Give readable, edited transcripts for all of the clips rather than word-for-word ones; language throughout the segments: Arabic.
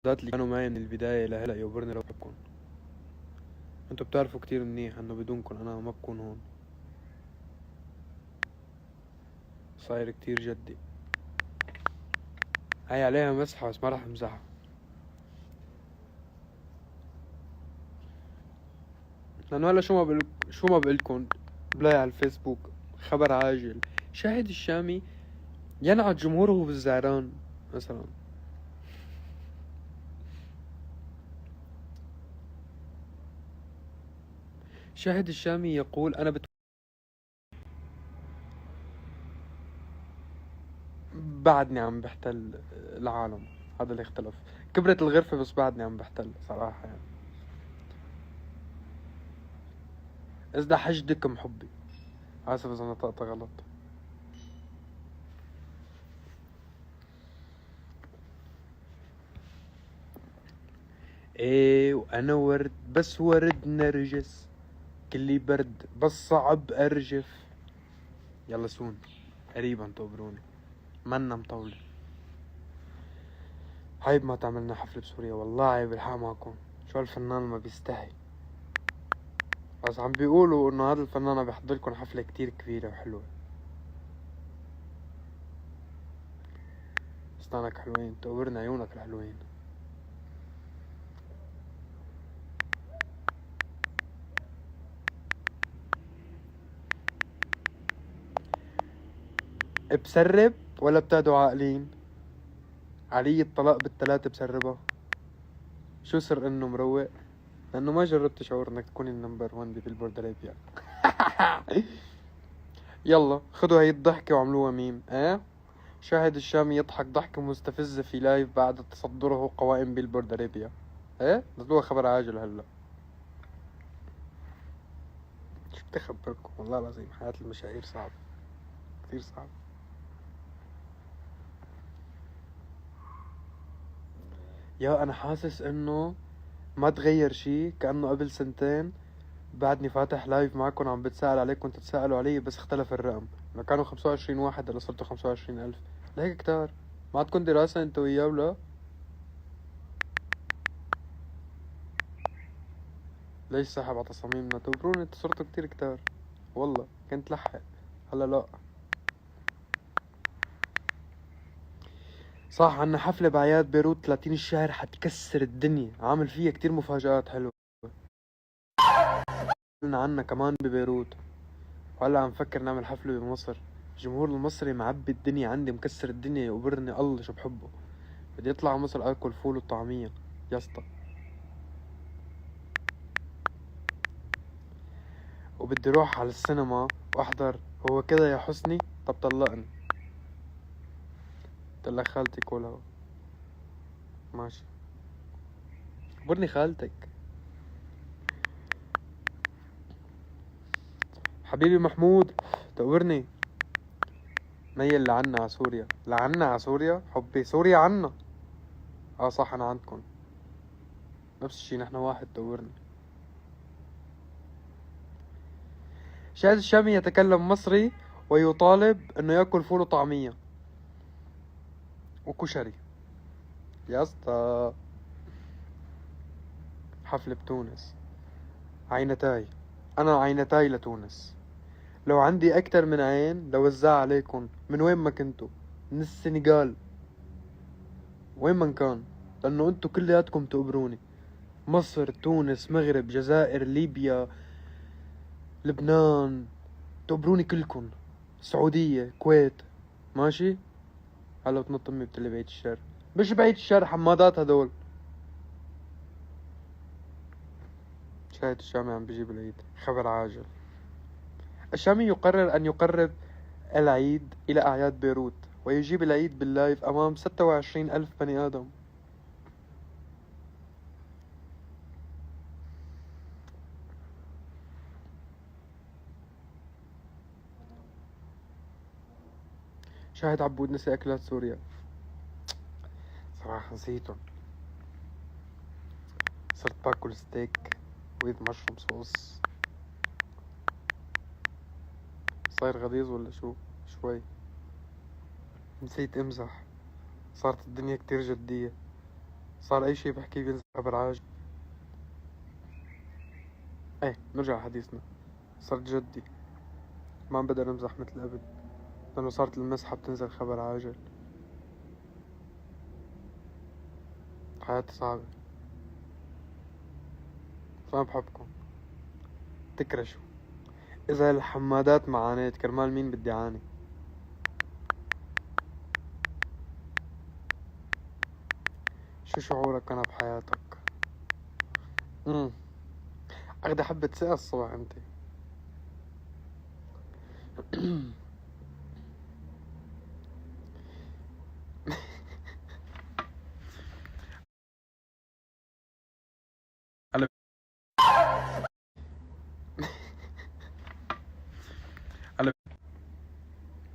ذات اللي كانوا معي من البداية لهلأ يوبرني لو بحبكن. انتوا بتعرفوا كتير منيح انه بدونكن انا ما بكون هون. صاير كتير جدي. هاي عليها مسحة بس ما راح امزحها. لانه هلا شو ما بقلكن بلاقي على الفيسبوك خبر عاجل: شاهد الشامي ينعت جمهوره بالزعران مثلا. شاهد الشامي يقول انا بعدني عم بحتل العالم. هذا اللي اختلف. كبرت الغرفة بس بعدني عم بحتل صراحة يعني. ازدى حجدكم حبي. آسف إذا نطقت غلط. ايه وانا ورد بس ورد نرجس، كلي برد بس صعب ارجف. يلا سون قريبا تقبروني منا مطولة. عيب ما تعملنا حفلة بسوريا، والله عيب الحق معكم. شو هالفنان ما بيستحي. بس عم بيقولوا انه هذا الفنان بيحضر لكم حفلة كتير كبيرة وحلوة. اسنانك حلوين، تقبرنا عيونك الحلوين. بسرب ولا بتاعدوا عاقلين؟ علي الطلاق بالثلاثة بسربها. شو سر انه مروق؟ لانه ما جربت شعور انك تكوني النمبر 1 ببيلبورد ارابيا. يلا خدوا هاي الضحكة وعملوها ميم. شاهد الشامي يضحك ضحكة مستفزة في لايف بعد تصدره قوائم بيلبورد ارابيا. نزلوها خبر عاجل هلا. شو بدي اخبركم، والله العظيم حياة المشاهير صعب، كثير صعب. يا انا حاسس انه ما تغير شي، كأنه قبل سنتين بعدني فاتح لايف معكم عم بتسأل عليكم كنتوا تسألوا علي، بس اختلف الرقم. لما كانوا 25 واحد هلا صرتوا 25,000. لهيك كتار. ما عندكم دراسة انتوا وياه ولا؟ ليش سحب على تصاميمنا؟ تبرون انتوا صرتوا كتير كتار. والله كنت لحق. هلا لا. صح، عنا حفلة بعياد بيروت 30 الشهر حتكسر الدنيا، عامل فيها كتير مفاجآت حلوة. قلنا عنا كمان ببيروت. وهلا عم فكر نعمل حفلة بمصر. الجمهور المصري معبي الدنيا عندي، مكسر الدنيا، يقبرني الله شو بحبه. بدي اطلع على مصر اكل فول وطعمية يا اسطى. وبدي اروح على السينما واحضر هو كده يا حسني طب طلقني. قلت خالتي كلها. ماشي. خبرني خالتك. حبيبي محمود تقبرني. ميل لعنا على سوريا، لعنا على سوريا حبي، سوريا عنا. صح انا عندكم نفس الشي، نحن واحد تقبرني. شاهد الشامي يتكلم مصري ويطالب انه ياكل فول وطعمية وكشري. يا اسطى حفلة بتونس. عينتاي. انا عينتاي لتونس. لو عندي اكتر من عين لوزعها عليكم من وين ما كنتوا. من السنغال، وين ما كان. لانه انتوا كلياتكم تقبروني. مصر، تونس، مغرب، جزائر، ليبيا، لبنان، تقبروني كلكم. السعودية، كويت. ماشي. هلا بتنط امي بتقلي بعيد الشر. مش بعيد الشر، حمادات هدول. شاهد الشامي عم بيجيب العيد خبر عاجل. الشامي يقرر أن يقرب العيد إلى أعياد بيروت ويجيب العيد باللايف أمام 26,000 بني آدم. شاهد عبود نسي أكلات سوريا. صراحة نسيتهم. صرت باكل ستيك ويز مشروم صوص. صاير غليظ ولا شو؟ شوي. نسيت امزح. صارت الدنيا كتير جدية. صار أي شي بحكيه بينزل خبر عاجل. ايه نرجع لحديثنا. صرت جدي، ما عم بقدر امزح مثل قبل، لأنه صارت المزحة بتنزل خبر عاجل. حياتي صعبة، فما بحبكم، تكرشوا. إذا الحمادات معاناة كرمال مين بدي عاني؟ شو شعورك أنا بحياتك؟ أخدي حبة ثقة الصبح أنت. على على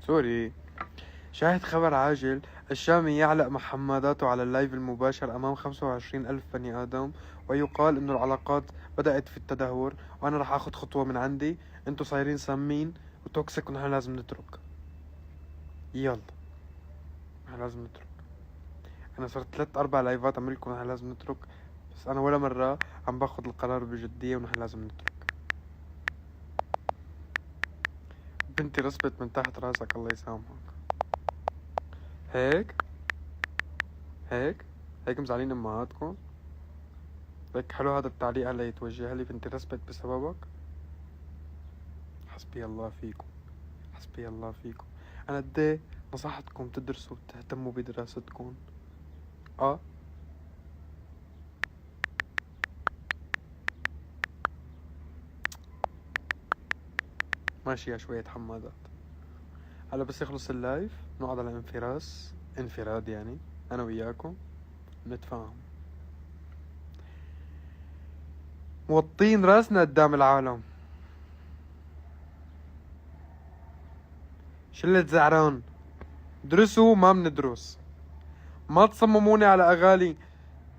سوري. شاهد خبر عاجل: الشامي يعلق مع حماداته على اللايف المباشر أمام 25 ألف بني آدم، ويقال إنه العلاقات بدأت في التدهور، وأنا رح أخذ خطوة من عندي. انتو صايرين سامين وتوكسيك ونحن لازم نترك. يلا نحن لازم نترك. أنا صرت 3-4 لايفات أعملكم نحن لازم نترك، بس أنا ولا مرة عم باخذ القرار بجدية ونحن لازم نترك. بنتي رسبت من تحت راسك، الله يسامحك. هيك هيك هيك مزعلين امهاتكم؟ لك حلو هذا التعليق هلا يتوجه لي. بنتي رسبت بسببك؟ حسبي الله فيكم، حسبي الله فيكم. انا قد ايه نصحتكم تدرسوا وتهتموا بدراستكم. اه ماشي يا شوية حمادات. هلا بس يخلص اللايف نقعد على انفراد يعني، انا وياكم نتفاهم، موطين راسنا قدام العالم. شلة زعران، درسوا ما بندرس. ما تصمموني على اغاني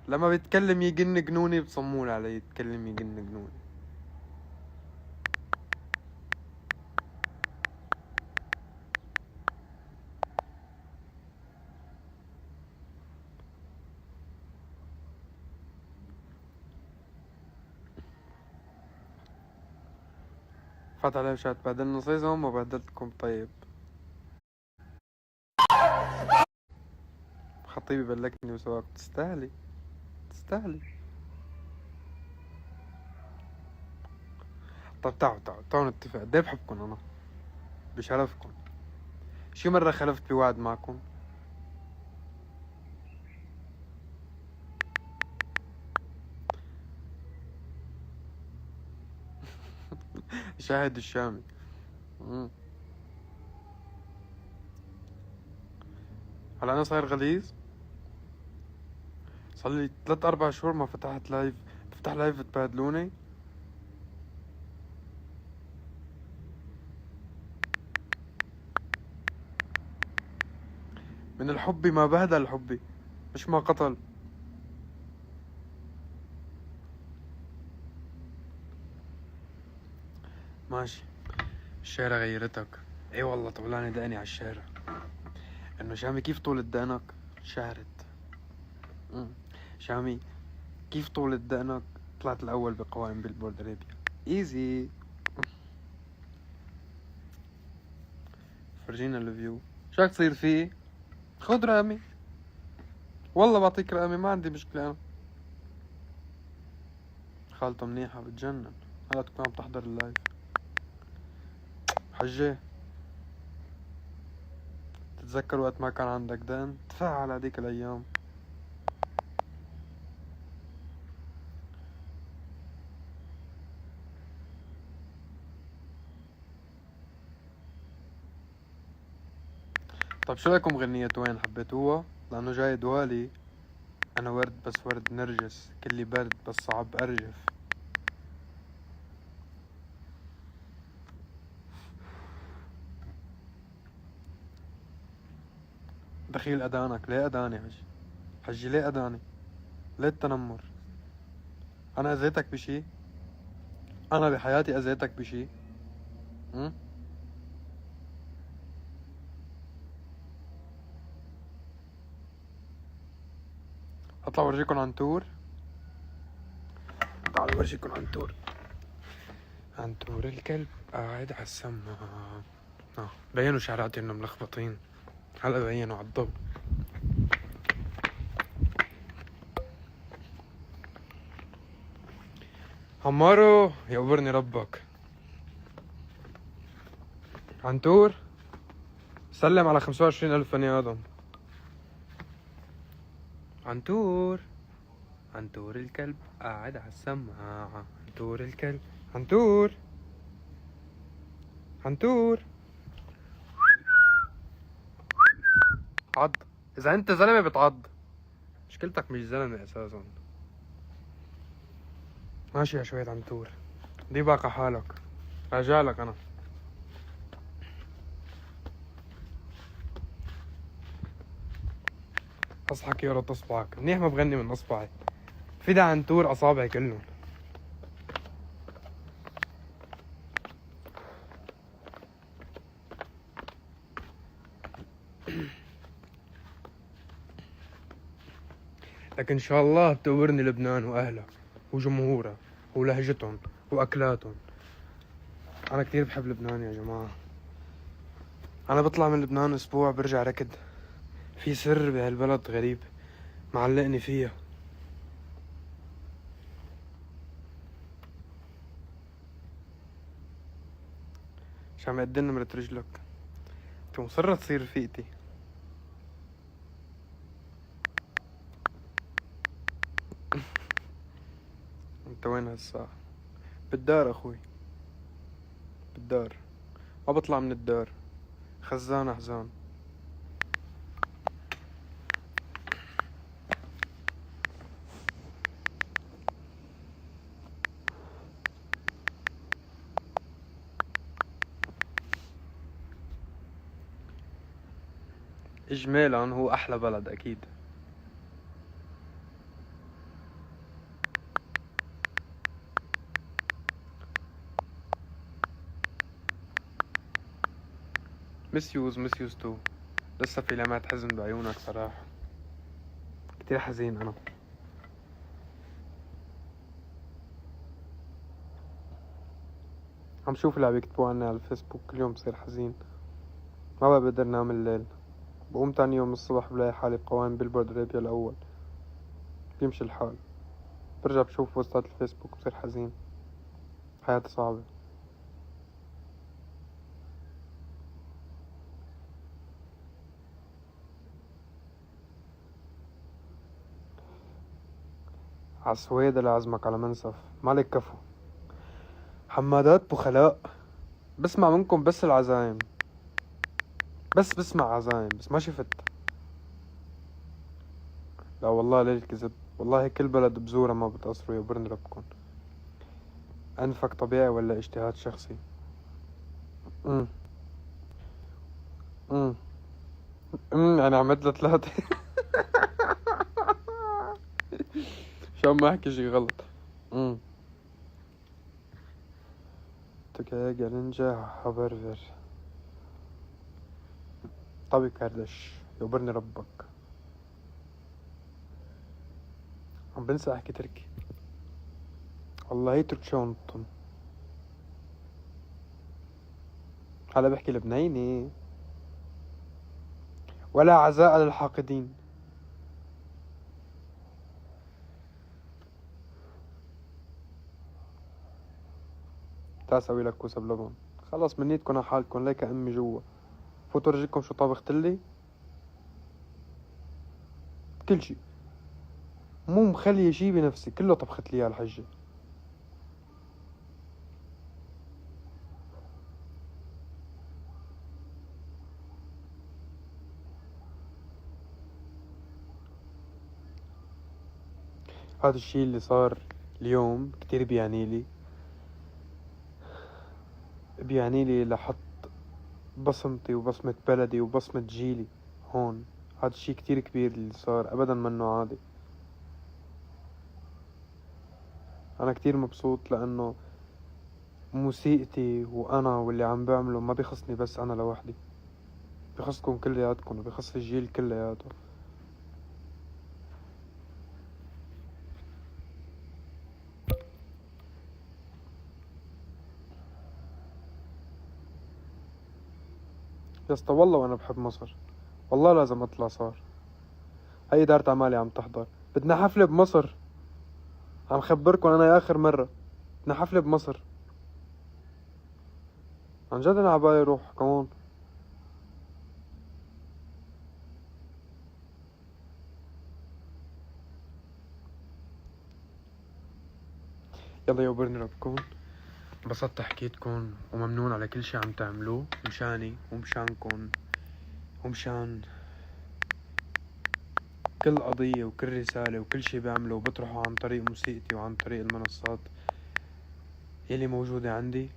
لما بيتكلم يجن جنوني، بتصمموني على يتكلم يجن جنوني. فات علي شات بهدلنا صيزهم وبهدلتكم. طيب خطيبي بلكني وسواك، تستاهلي تستاهلي. طب تعالوا نتفق. قد ايه بحبكم انا، بشرفكم. شي مرة خلفت بوعد معكم؟ شاهد الشامي. هلا انا صاير غليظ، صار لي 3-4 شهور ما فتحت لايف. بفتح لايف تبادلوني. من الحب ما بهدل حبي، مش ما قتل. ماشي. الشارع غيرتك؟ اي والله طولاني دقني على الشارع. انه شامي كيف طولة دقنك شهرت. شامي كيف طولة دقنك طلعت الاول بقوائم بيلبورد ارابيا. ايزي. فرجينا الفيو. شاك تصير فيه؟ خد رامي، والله بعطيك رامي، ما عندي مشكلة انا. خالته منيحة بتجنن. هلا تكون عم تحضر اللايف. حجة، تتذكر وقت ما كان عندك دقن؟ تفعل هذيك الايام. طب شو رايكم غنية وين حبيتوها؟ لانه جاي دوالي. انا ورد بس ورد نرجس، كلي برد بس صعب ارجف. دخيل ادانك، ليه اداني حجي؟ حجي ليه اداني؟ ليه التنمر؟ انا اذيتك بشي؟ انا بحياتي اذيتك بشي؟ م? اطلع اورجيكم عن تور. تعالوا اورجيكم عن تور. عن تور الكلب قاعد على السماعة. بينوا شعراتي انهم ملخبطين. هلا بينوا على الضوء. عمارو يقبرني ربك. عنتور سلم على 25,000 بني آدم. عنتور عنتور الكلب قاعد على السماعة. عنتور الكلب. عنتور عنتور عض. إذا أنت زلمة بتعض. مشكلتك مش زلمة أساسا. ماشي يا شوية عنتور. دي باقي حالك. راجعلك أنا. اصحك يا رد اصبعك. منيح ما بغني من اصبعي. فدا عنتور اصابعي كلهم. لكن ان شاء الله بتقبرني لبنان واهلها وجمهورها ولهجتهم واكلاتهم. انا كتير بحب لبنان يا جماعة. انا بطلع من لبنان اسبوع برجع ركض. في سر بهالبلد غريب معلقني فيها. مش عم يقدن نمرة رجلك. انت مصرة تصير رفيقتي. انت وين هالساعة؟ بالدار اخوي. بالدار. ما بطلع من الدار. خزان احزان. اجمالا هو احلى بلد اكيد. مسيوز تو. لسه في لمعة حزن بعيونك صراحة. كتير حزين انا. عم شوف اللي عم يكتبوا عني على الفيسبوك كل يوم بصير حزين. ما بقى بقدر نام الليل. بقوم تاني يوم الصبح بلاقي حالي بقوائم بيلبورد ارابيا الاول. بيمشي الحال. برجع بشوف بوستات الفيسبوك بصير حزين. حياتي صعبة. عالسويدة لعزمك على منسف مالك كفو. حمادات بخلاء. بسمع منكم بس العزايم. بس بسمع عزايم بس ما شفت. لا والله ليل كذب. والله كل بلد بزورها ما بتقصروا يبرن ربكن. أنفك طبيعي ولا اجتهاد شخصي؟ امم يعني عملت له 3. عشان ما احكي شي غلط. تكا gelince haber ver. طبي كاردش يبرني ربك. عم بنسى احكي تركي. والله هي تركشي ونطن. هلا بحكي لبناني. ولا عزاء للحاقدين. تعال اسوي لك كوسه بلبن. خلص منيتكن على حالكن ليك امي جوا. فوت ورجيكم شو طابختلي. كل شي. مو مخليه شي بنفسي كله طبخت لي اياه الحجة. هذا الشي اللي صار اليوم كتير بيعنيلي لحط بصمتي وبصمة بلدي وبصمة جيلي هون. هذا الشي كتير كبير اللي صار ابدا منه عادي. انا كتير مبسوط لانه موسيقتي وانا واللي عم بعمله ما بيخصني بس انا لوحدي. بيخصكم كلياتكم وبيخص الجيل كلياته. يا اسطى والله وانا بحب مصر، والله لازم اطلع صار. هاي إدارة أعمالي عم تحضر، بدنا حفلة بمصر. عم خبركن أنا يا آخر مرة، بدنا حفلة بمصر. عن جد أنا عبالي روح كمان. يلا يوبرني ربكن، انبسطت حكيتكن وممنون على كل شي عم تعملوه مشاني ومشانكن ومشان كل قضية وكل رسالة وكل شي بعمله وبطرحه عن طريق موسيقتي وعن طريق المنصات يلي موجودة عندي.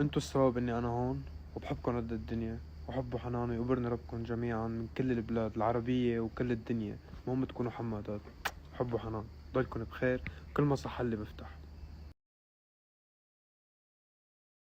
انتو السبب اني انا هون، وبحبكن قد الدنيا، وحب وحناني وبرني ربكن جميعا من كل البلاد العربية وكل الدنيا. المهم تكونوا حمادات. حب وحنان، ضلكن بخير. كل ما صح اللي بفتح.